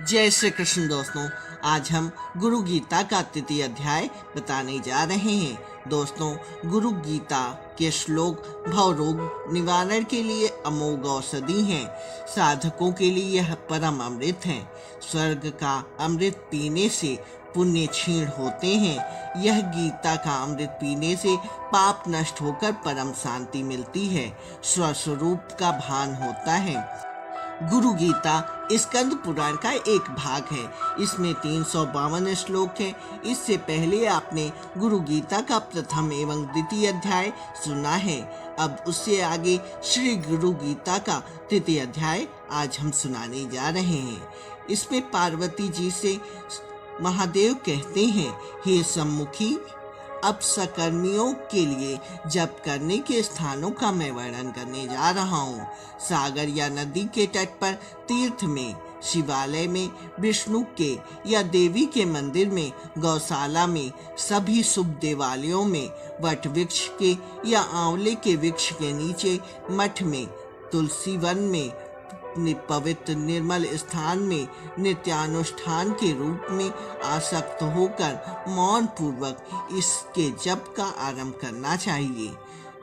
जय श्री कृष्ण दोस्तों। आज हम गुरु गीता का तृतीय अध्याय बताने जा रहे हैं। दोस्तों, गुरु गीता के श्लोक भव रोग निवारण के लिए अमोघ औषधि हैं। साधकों के लिए यह परम अमृत है। स्वर्ग का अमृत पीने से पुण्य क्षीण होते हैं। यह गीता का अमृत पीने से पाप नष्ट होकर परम शांति मिलती है। स्वस्वरूप का भान होता है। गुरु गीता स्कंद पुराण का एक भाग है। इसमें 352 श्लोक हैं। इससे पहले आपने गुरु गीता का प्रथम एवं द्वितीय अध्याय सुना है। अब उससे आगे श्री गुरु गीता का तृतीय अध्याय आज हम सुनाने जा रहे हैं। इसमें पार्वती जी से महादेव कहते हैं, हे सम्मुखी, अब सकर्मियों के लिए जप करने के स्थानों का मैं वर्णन करने जा रहा हूँ। सागर या नदी के तट पर, तीर्थ में, शिवालय में, विष्णु के या देवी के मंदिर में, गौशाला में, सभी शुभ देवालयों में, वट वृक्ष के या आंवले के वृक्ष के नीचे, मठ में, तुलसी वन में, पवित्र निर्मल स्थान में नित्यानुष्ठान के रूप में आसक्त होकर मौन पूर्वक इसके जप का आरंभ करना चाहिए।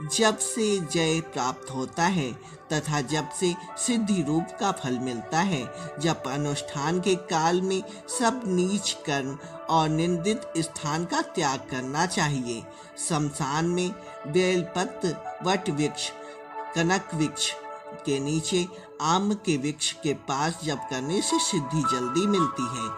जप से जय प्राप्त होता है तथा जप से सिद्धि रूप का फल मिलता है। जप अनुष्ठान के काल में सब नीच कर्म और निंदित स्थान का त्याग करना चाहिए। शमशान में बेलपत्र, वट वृक्ष, कनक वृक्ष के नीचे, आम के वृक्ष के पास जप करने से सिद्धि जल्दी मिलती है।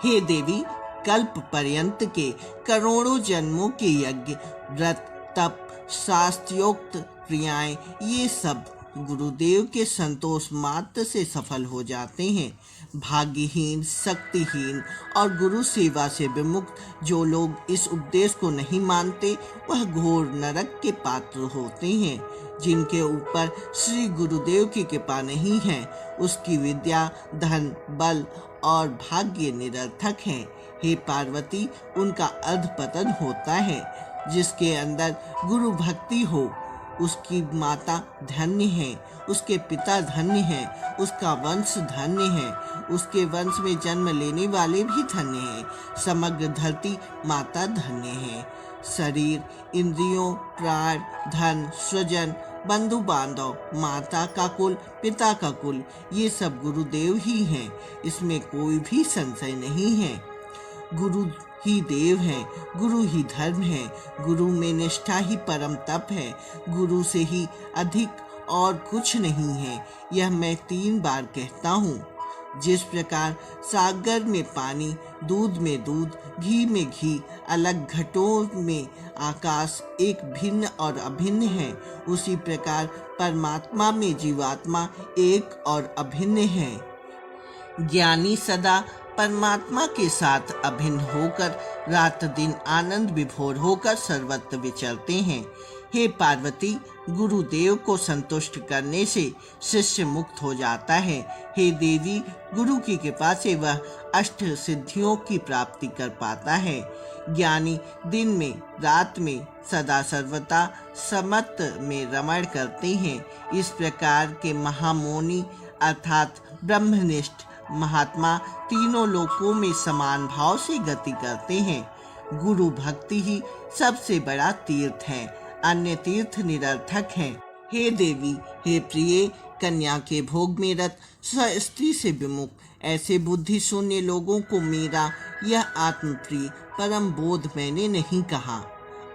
हे देवी, कल्प पर्यंत के करोड़ों जन्मों के यज्ञ, व्रत, तप, शास्त्रोक्त क्रियाएं, ये सब गुरुदेव के संतोष मात्र से सफल हो जाते हैं। भाग्यहीन, शक्तिहीन और गुरु सेवा से विमुक्त जो लोग इस उपदेश को नहीं मानते, वह घोर नरक के पात्र होते हैं। जिनके ऊपर श्री गुरुदेव की कृपा नहीं है, उसकी विद्या, धन, बल और भाग्य निरर्थक हैं। हे पार्वती, उनका अधपतन होता है। जिसके अंदर गुरु भक्ति हो, उसकी माता धन्य है, उसके पिता धन्य हैं, उसका वंश धन्य है, उसके वंश में जन्म लेने वाले भी धन्य हैं। समग्र धरती माता धन्य है। शरीर, इंद्रियों, प्राण, धन, स्वजन, बंधु बांधव, माता का कुल, पिता का कुल, ये सब गुरुदेव ही हैं। इसमें कोई भी संशय नहीं है। गुरु ही देव है, गुरु ही धर्म है, गुरु में निष्ठा ही परम तप है, गुरु से ही अधिक और कुछ नहीं है। यह मैं 3 बार कहता हूँ। जिस प्रकार सागर में पानी, दूध में दूध, घी में घी, अलग घटों में आकाश एक भिन्न और अभिन्न है, उसी प्रकार परमात्मा में जीवात्मा एक और अभिन्न है। ज्ञानी सदा परमात्मा के साथ अभिन्न होकर रात दिन आनंद विभोर होकर सर्वत्र विचरते हैं। हे पार्वती, गुरुदेव को संतुष्ट करने से शिष्य मुक्त हो जाता है। हे देवी, गुरु की कृपा से वह अष्ट सिद्धियों की प्राप्ति कर पाता है। ज्ञानी दिन में, रात में, सदा सर्वदा समत में रमण करते हैं। इस प्रकार के महामोनी अर्थात ब्रह्मनिष्ठ महात्मा तीनों लोकों में समान भाव से गति करते हैं। गुरु भक्ति ही सबसे बड़ा तीर्थ है, अन्य तीर्थ निरर्थक हैं। हे देवी, हे प्रिय, कन्या के भोग में रत, स्त्री से विमुख ऐसे बुद्धि शून्य लोगों को मेरा यह आत्मप्रिय परम बोध मैंने नहीं कहा।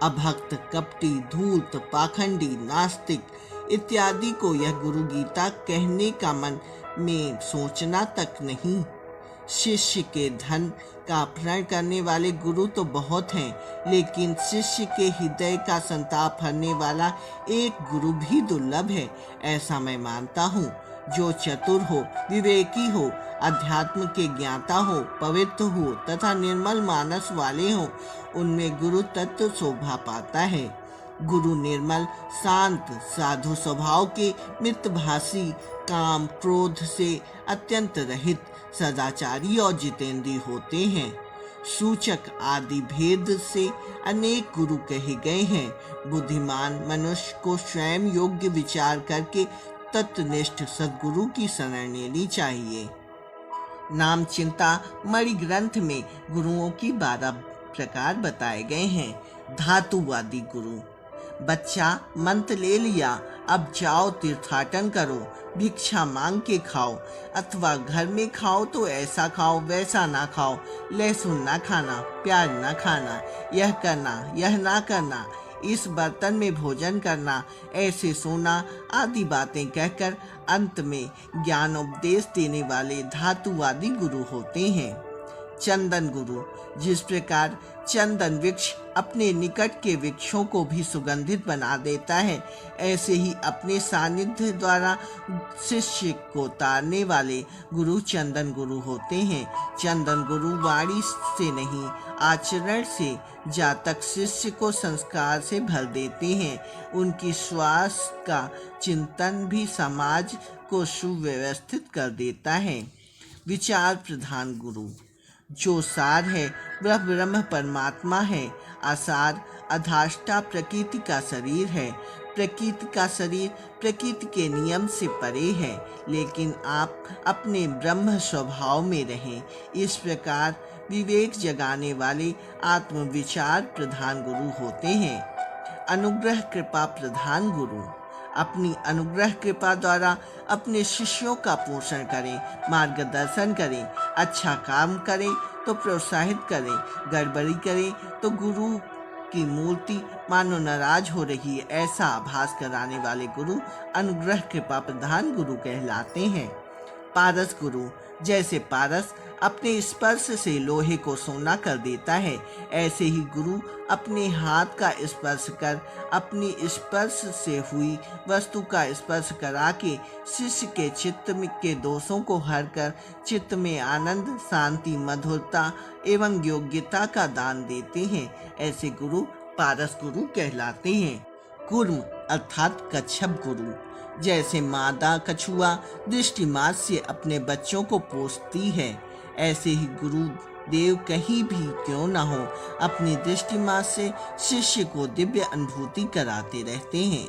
अभक्त, कपटी, धूर्त, पाखंडी, नास्तिक इत्यादि को यह गुरु गीता कहने का मन में सोचना तक नहीं। शिष्य के धन का अपहरण करने वाले गुरु तो बहुत हैं, लेकिन शिष्य के हृदय का संताप हरने वाला एक गुरु भी दुर्लभ है, ऐसा मैं मानता हूँ। जो चतुर हो, विवेकी हो, अध्यात्म के ज्ञाता हो, पवित्र हो तथा निर्मल मानस वाले हो, उनमें गुरु तत्व शोभा पाता है। गुरु निर्मल, शांत, साधु स्वभाव के, मितभाषी, काम क्रोध से अत्यंत रहित, सदाचारी और जितेंद्रिय होते हैं। सूचक आदि भेद से अनेक गुरु कहे गए हैं। बुद्धिमान मनुष्य को स्वयं योग्य विचार करके तत्वनिष्ठ सद्गुरु की शरण लेनी चाहिए। नाम चिंता मणि ग्रंथ में गुरुओं की 12 प्रकार बताए गए हैं। धातुवादी गुरु। बच्चा, मंत्र ले लिया, अब जाओ तीर्थाटन करो, भिक्षा मांग के खाओ, अथवा घर में खाओ तो ऐसा खाओ वैसा ना खाओ, लहसुन ना खाना, प्याज ना खाना, यह करना यह ना करना, इस बर्तन में भोजन करना, ऐसे सोना आदि बातें कहकर अंत में ज्ञानोपदेश देने वाले धातुवादी गुरु होते हैं। चंदन गुरु। जिस प्रकार चंदन वृक्ष अपने निकट के वृक्षों को भी सुगंधित बना देता है, ऐसे ही अपने सानिध्य द्वारा शिष्य को तारने वाले गुरु चंदन गुरु होते हैं। चंदन गुरु वाणी से नहीं आचरण से जातक शिष्य को संस्कार से भर देते हैं। उनकी श्वास का चिंतन भी समाज को सुव्यवस्थित कर देता है। विचार प्रधान गुरु। जो सार है वह ब्रह्म परमात्मा है। आसार अधाष्टा प्रकृति का शरीर है। प्रकृति का शरीर प्रकृति के नियम से परे है, लेकिन आप अपने ब्रह्म स्वभाव में रहें। इस प्रकार विवेक जगाने वाले आत्मविचार प्रधान गुरु होते हैं। अनुग्रह कृपा प्रधान गुरु। अपनी अनुग्रह कृपा द्वारा अपने शिष्यों का पोषण करें, मार्गदर्शन करें, अच्छा काम करें तो प्रोत्साहित करें, गड़बड़ी करें तो गुरु की मूर्ति मानो नाराज हो रही है ऐसा आभास कराने वाले गुरु अनुग्रह कृपा प्रधान गुरु कहलाते हैं। पारस गुरु। जैसे पारस अपने स्पर्श से लोहे को सोना कर देता है, ऐसे ही गुरु अपने हाथ का स्पर्श कर अपनी स्पर्श से हुई वस्तु का स्पर्श करा के शिष्य के चित्त के दोषों को हर कर चित्त में आनंद, शांति, मधुरता एवं योग्यता का दान देते हैं। ऐसे गुरु पारस गुरु कहलाते हैं। कूर्म अर्थात कच्छप गुरु। जैसे मादा कछुआ दृष्टि मास से अपने बच्चों को पोसती है, ऐसे ही गुरु देव कहीं भी क्यों न हो अपनी दृष्टि मास से शिष्य को दिव्य अनुभूति कराते रहते हैं।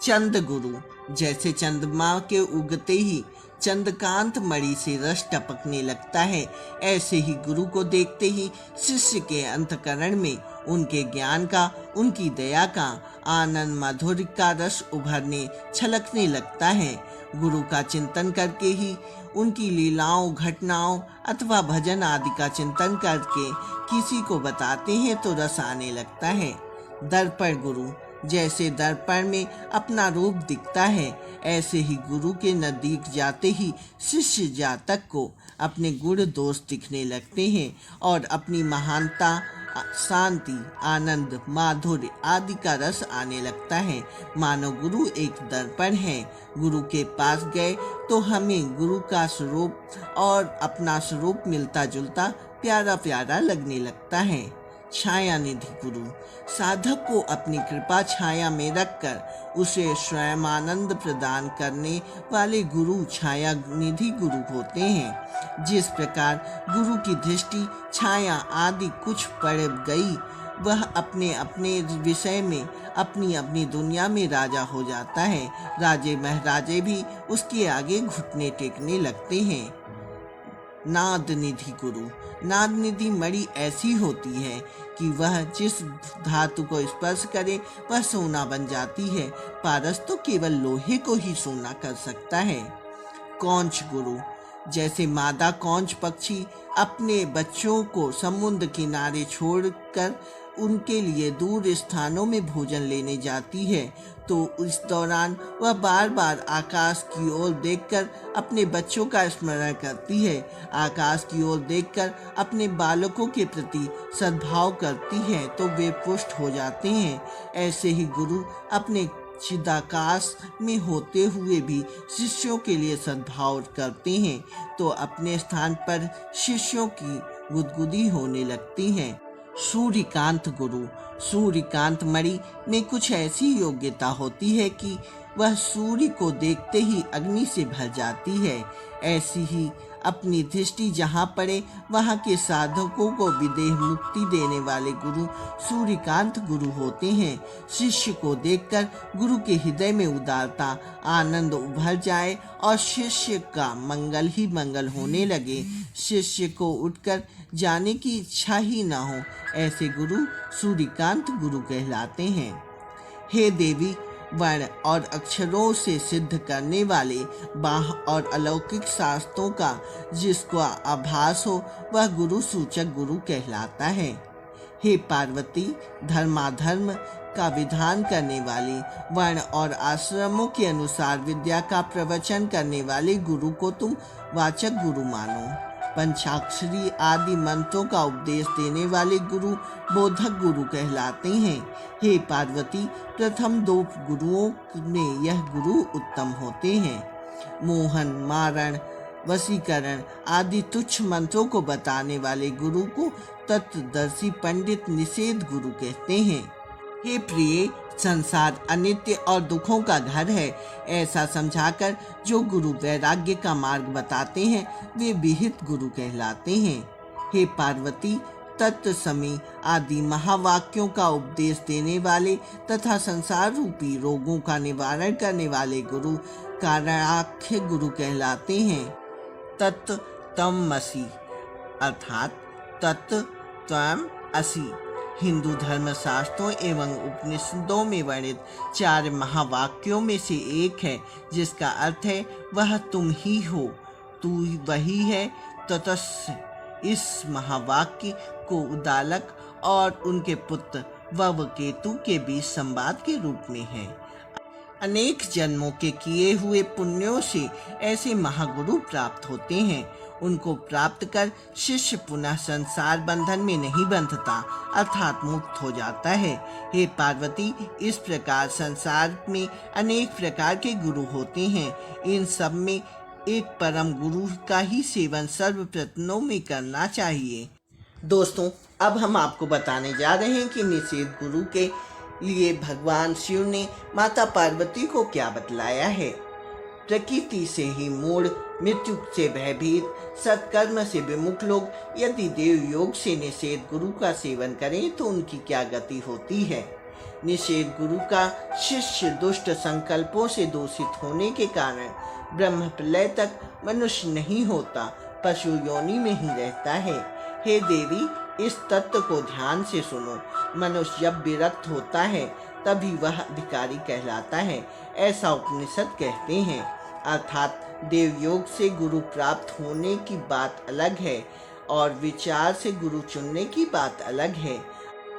चंद गुरु। जैसे चंद्रमा के उगते ही चंद्रकांत मणि से रस टपकने लगता है, ऐसे ही गुरु को देखते ही शिष्य के अंतःकरण में उनके ज्ञान का, उनकी दया का, आनंद माधुर्य का रस उभरने छलकने लगता है। गुरु का चिंतन करके ही उनकी लीलाओं, घटनाओं अथवा भजन आदि का चिंतन करके किसी को बताते हैं तो रस आने लगता है। दर्पण गुरु। जैसे दर्पण में अपना रूप दिखता है, ऐसे ही गुरु के नजदीक जाते ही शिष्य जातक को अपने गुण दोष दिखने लगते हैं और अपनी महानता, शांति, आनंद, माधुर्य आदि का रस आने लगता है। मानो गुरु एक दर्पण है। गुरु के पास गए तो हमें गुरु का स्वरूप और अपना स्वरूप मिलता जुलता प्यारा प्यारा लगने लगता है। छाया निधि गुरु। साधक को अपनी कृपा छाया में रखकर उसे स्वयं आनंद प्रदान करने वाले गुरु छाया निधि गुरु होते हैं। जिस प्रकार गुरु की दृष्टि छाया आदि कुछ पड़ गई, वह अपने अपने विषय में अपनी अपनी दुनिया में राजा हो जाता है। राजे महाराजे भी उसके आगे घुटने टेकने लगते हैं। नाद निधि गुरु। नाद निधि मणि ऐसी होती है कि वह जिस धातु को स्पर्श करे वह सोना बन जाती है। पारस तो केवल लोहे को ही सोना कर सकता है। कौंच गुरु। जैसे मादा कौंच पक्षी अपने बच्चों को समुद्र किनारे छोड़कर उनके लिए दूर स्थानों में भोजन लेने जाती है, तो इस दौरान वह बार बार आकाश की ओर देखकर अपने बच्चों का स्मरण करती है। आकाश की ओर देखकर अपने बालकों के प्रति सद्भाव करती है तो वे पुष्ट हो जाते हैं। ऐसे ही गुरु अपने चिदाकाश में होते हुए भी शिष्यों के लिए सद्भाव करते हैं तो अपने स्थान पर शिष्यों की गुदगुदी होने लगती है। सूर्यकांत गुरु। सूर्यकांत मणि में कुछ ऐसी योग्यता होती है कि वह सूर्य को देखते ही अग्नि से भर जाती है। ऐसी ही अपनी दृष्टि जहाँ पड़े वहाँ के साधकों को विदेह मुक्ति देने वाले गुरु सूर्यकांत गुरु होते हैं। शिष्य को देखकर गुरु के हृदय में उदारता, आनंद उभर जाए और शिष्य का मंगल ही मंगल होने लगे, शिष्य को उठकर जाने की इच्छा ही न हो, ऐसे गुरु सूर्यकांत गुरु कहलाते हैं। हे देवी, वर्ण और अक्षरों से सिद्ध करने वाले बाह और अलौकिक शास्त्रों का जिसका आभास हो वह गुरु सूचक गुरु कहलाता है। हे पार्वती, धर्माधर्म का विधान करने वाली, वर्ण और आश्रमों के अनुसार विद्या का प्रवचन करने वाले गुरु को तुम वाचक गुरु मानो। पंचाक्षरी आदि मंत्रों का उपदेश देने वाले गुरु बोधक गुरु कहलाते हैं। हे पार्वती, प्रथम 2 गुरुओं में यह गुरु उत्तम होते हैं। मोहन, मारण, वशीकरण आदि तुच्छ मंत्रों को बताने वाले गुरु को तत्वदर्शी पंडित निषेध गुरु कहते हैं। हे प्रिय, संसार अनित्य और दुखों का घर है, ऐसा समझाकर जो गुरु वैराग्य का मार्ग बताते हैं वे विहित गुरु कहलाते हैं। हे पार्वती, तत्समी आदि महावाक्यों का उपदेश देने वाले तथा संसार रूपी रोगों का निवारण करने वाले गुरु कारणाख्य गुरु कहलाते हैं। तत् तमसि अर्थात तत् त्वम असि हिंदू धर्म शास्त्रों एवं उपनिषदों में वर्णित 4 महावाक्यों में से एक है, जिसका अर्थ है वह तुम ही हो, तू वही है। ततस्य इस महावाक्य को उद्दालक और उनके पुत्र वव केतु के बीच संवाद के रूप में है। अनेक जन्मों के किए हुए पुण्यों से ऐसे महागुरु प्राप्त होते हैं। उनको प्राप्त कर शिष्य पुनः संसार बंधन में नहीं बंधता अर्थात मुक्त हो जाता है। हे पार्वती, इस प्रकार संसार में अनेक प्रकार के गुरु होते हैं। इन सब में एक परम गुरु का ही सेवन सर्वप्रथमों में करना चाहिए। दोस्तों, अब हम आपको बताने जा रहे हैं कि निषेध गुरु के लिए भगवान शिव ने माता पार्वती को क्या बतलाया है। प्रकृति से ही मूढ़, मृत्यु से भयभीत, सत्कर्म से विमुख लोग यदि देव योग से निषेध गुरु का सेवन करें तो उनकी क्या गति होती है। निषेध गुरु का शिष्य दुष्ट संकल्पों से दूषित होने के कारण ब्रह्म प्रलय तक मनुष्य नहीं होता, पशु योनि में ही रहता है। हे देवी, इस तत्व को ध्यान से सुनो। मनुष्य जब विरक्त होता है तभी वह अधिकारी कहलाता है, ऐसा उपनिषद कहते हैं। अर्थात देव योग से गुरु प्राप्त होने की बात अलग है और विचार से गुरु चुनने की बात अलग है।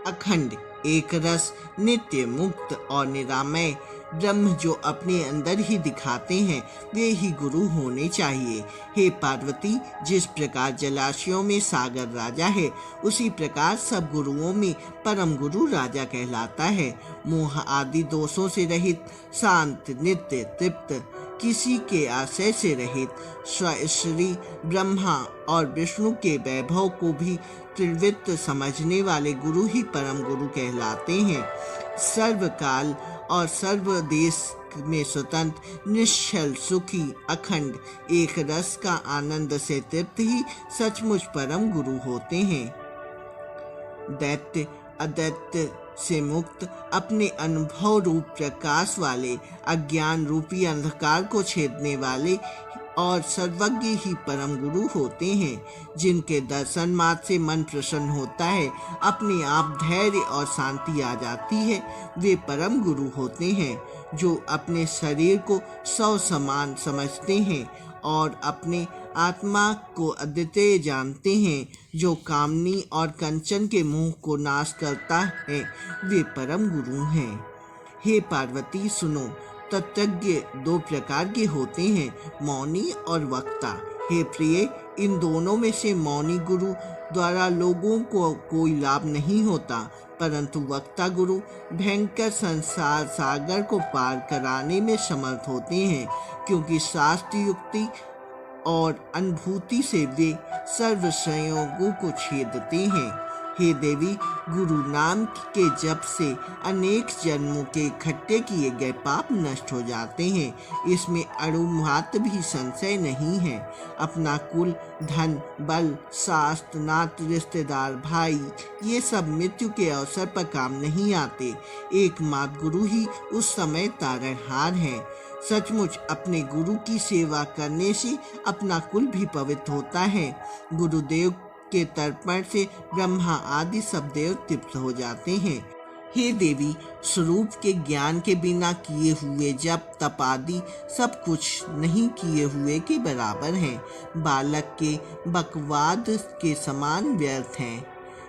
अखंड, एक रस, नित्य, मुक्त और निरामय ब्रह्म जो अपने अंदर ही दिखाते हैं वे ही गुरु होने चाहिए। हे पार्वती, जिस प्रकार जलाशयों में सागर राजा है उसी प्रकार सब गुरुओं में परम गुरु राजा कहलाता है। मोह आदि दोषों से रहित, शांत, नित्य, तृप्त, किसी के आशय से रहित, श्री ब्रह्मा और विष्णु के वैभव को भी त्रिवृत्त समझने वाले गुरु ही परम गुरु कहलाते हैं। सर्वकाल और सर्व देश में स्वतंत्र, निश्चल, सुखी, अखंड, एक रस का आनंद से तृप्त ही सचमुच परम गुरु होते हैं। दैत्य अदैत्य से मुक्त, अपने अनुभव रूप प्रकाश वाले, अज्ञान रूपी अंधकार को छेदने वाले और सर्वज्ञ ही परम गुरु होते हैं। जिनके दर्शन मात्र से मन प्रसन्न होता है, अपने आप धैर्य और शांति आ जाती है, वे परम गुरु होते हैं। जो अपने शरीर को सौ समान समझते हैं और अपने आत्मा को अद्वितीय जानते हैं, जो कामनी और कंचन के मोह को नाश करता है, वे परम गुरु हैं। हे पार्वती, सुनो, तत्वज्ञ 2 प्रकार के होते हैं, मौनी और वक्ता। हे प्रिय, इन दोनों में से मौनी गुरु द्वारा लोगों को कोई लाभ नहीं होता, परंतु वक्ता गुरु भयंकर संसार सागर को पार कराने में समर्थ होते हैं, क्योंकि शास्त्र युक्ति और अनुभूति से वे सर्व संयोगों को छेदते हैं। हे देवी, गुरु नाम के जप से अनेक जन्मों के इकट्ठे किए गए पाप नष्ट हो जाते हैं। इसमें अणु मात्र भी संशय नहीं है। अपना कुल, धन, बल, शास्त्र, नात, रिश्तेदार, भाई, ये सब मृत्यु के अवसर पर काम नहीं आते। एकमात्र गुरु ही उस समय तारणहार है। सचमुच अपने गुरु की सेवा करने से अपना कुल भी पवित्र होता है। गुरुदेव के तर्पण से ब्रह्मा आदि सब देव तृप्त हो जाते हैं। हे देवी, स्वरूप के ज्ञान के बिना किए हुए जप तप आदि सब कुछ नहीं किए हुए के बराबर हैं। बालक के बकवाद के समान व्यर्थ हैं।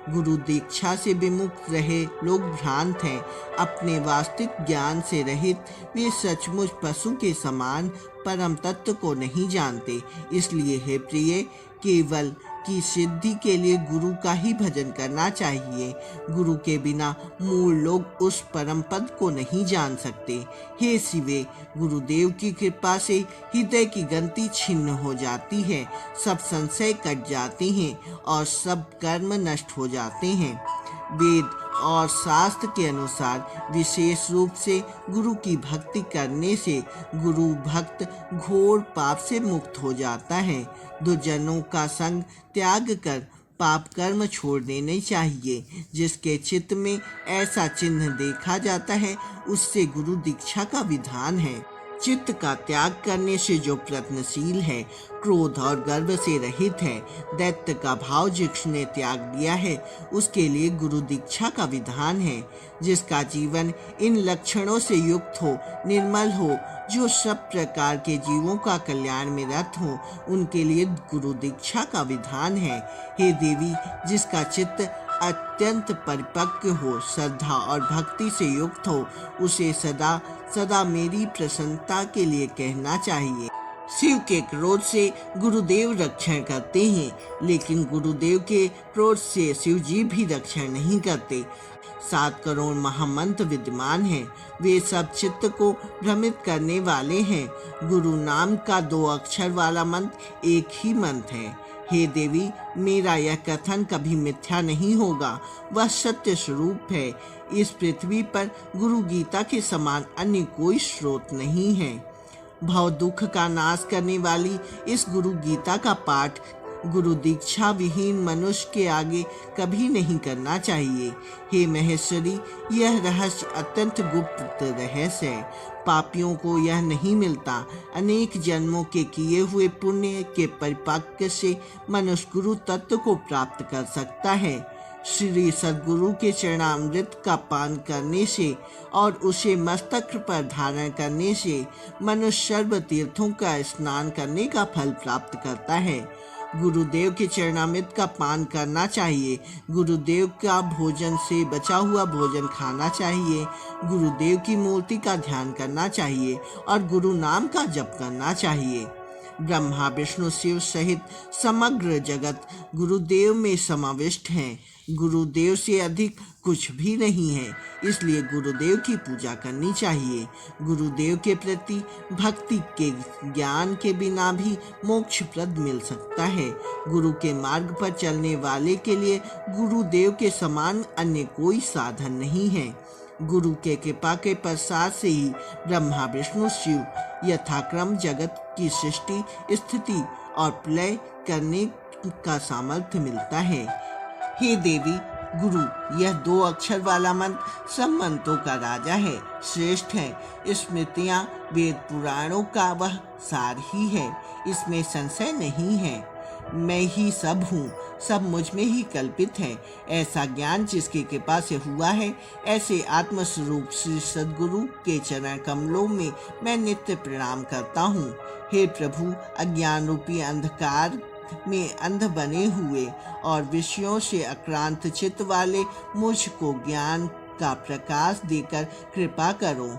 गुरु दीक्षा से विमुक्त रहे लोग भ्रांत हैं। अपने वास्तविक ज्ञान से रहित वे सचमुच पशु के समान परम तत्व को नहीं जानते। इसलिए हे प्रिय, केवल की सिद्धि के लिए गुरु का ही भजन करना चाहिए। गुरु के बिना मूल लोग उस परम पद को नहीं जान सकते। हे शिवे, गुरुदेव की कृपा से हृदय की गंती छिन्न हो जाती है, सब संशय कट जाते हैं और सब कर्म नष्ट हो जाते हैं। वेद और शास्त्र के अनुसार विशेष रूप से गुरु की भक्ति करने से गुरु भक्त घोर पाप से मुक्त हो जाता है। दुर्जनों का संग त्याग कर पाप कर्म छोड़ देने चाहिए। जिसके चित्त में ऐसा चिन्ह देखा जाता है, उससे गुरु दीक्षा का विधान है। चित्त का त्याग करने से जो प्रयत्नशील है, क्रोध और गर्व से रहित है, दैत्य का भाव जिसने त्याग दिया है, उसके लिए गुरु दीक्षा का विधान है। जिसका जीवन इन लक्षणों से युक्त हो, निर्मल हो, जो सब प्रकार के जीवों का कल्याण में रत हो, उनके लिए गुरु दीक्षा का विधान है। हे देवी, जिसका चित्त अत्यंत परिपक्व हो, श्रद्धा और भक्ति से युक्त हो, उसे सदा सदा मेरी प्रसन्नता के लिए कहना चाहिए। शिव के क्रोध से गुरुदेव रक्षण करते हैं, लेकिन गुरुदेव के क्रोध से शिव जी भी रक्षण नहीं करते। 7 करोड़ महामंत्र विद्यमान हैं, वे सब चित्त को भ्रमित करने वाले हैं। गुरु नाम का 2 अक्षर वाला मंत्र एक ही मंत्र है। हे देवी, मेरा यह कथन कभी मिथ्या नहीं होगा, वह सत्य स्वरूप है। इस पृथ्वी पर गुरु गीता के समान अन्य कोई स्रोत नहीं है। भव दुख का नाश करने वाली इस गुरु गीता का पाठ गुरु दीक्षा विहीन मनुष्य के आगे कभी नहीं करना चाहिए। हे महेश्वरी, यह रहस्य अत्यंत गुप्त रहस्य है। पापियों को यह नहीं मिलता। अनेक जन्मों के किए हुए पुण्य के परिपाक से मनुष्य गुरु तत्व को प्राप्त कर सकता है। श्री सद्गुरु के चरणामृत का पान करने से और उसे मस्तक पर धारण करने से मनुष्य सर्व तीर्थों का स्नान करने का फल प्राप्त करता है। गुरुदेव के चरणामृत का पान करना चाहिए। गुरुदेव का भोजन से बचा हुआ भोजन खाना चाहिए। गुरुदेव की मूर्ति का ध्यान करना चाहिए और गुरु नाम का जप करना चाहिए। ब्रह्मा विष्णु शिव सहित समग्र जगत गुरुदेव में समाविष्ट हैं। गुरुदेव से अधिक कुछ भी नहीं है, इसलिए गुरुदेव की पूजा करनी चाहिए। गुरुदेव के प्रति भक्ति के ज्ञान के बिना भी मोक्षप्रद मिल सकता है। गुरु के मार्ग पर चलने वाले के लिए गुरुदेव के समान अन्य कोई साधन नहीं है। गुरु के कृपा के प्रसाद से ही ब्रह्मा विष्णु शिव यथाक्रम जगत की सृष्टि स्थिति और प्रलय करने का सामर्थ्य मिलता है। हे देवी, गुरु यह 2 अक्षर वाला मंत्र सब मंत्रों का राजा है, श्रेष्ठ है। स्मृतियाँ वेद पुराणों का वह सार ही है, इसमें संशय नहीं है। मैं ही सब हूँ, सब मुझ में ही कल्पित है। ऐसा ज्ञान जिसकी कृपा से हुआ है, ऐसे आत्मस्वरूप श्री सद्गुरु के चरण कमलों में मैं नित्य प्रणाम करता हूँ। हे प्रभु, अज्ञान रूपी अंधकार में अंध बने हुए और विषयों से आक्रांत चित्त वाले मुझ को ज्ञान का प्रकाश देकर कृपा करो।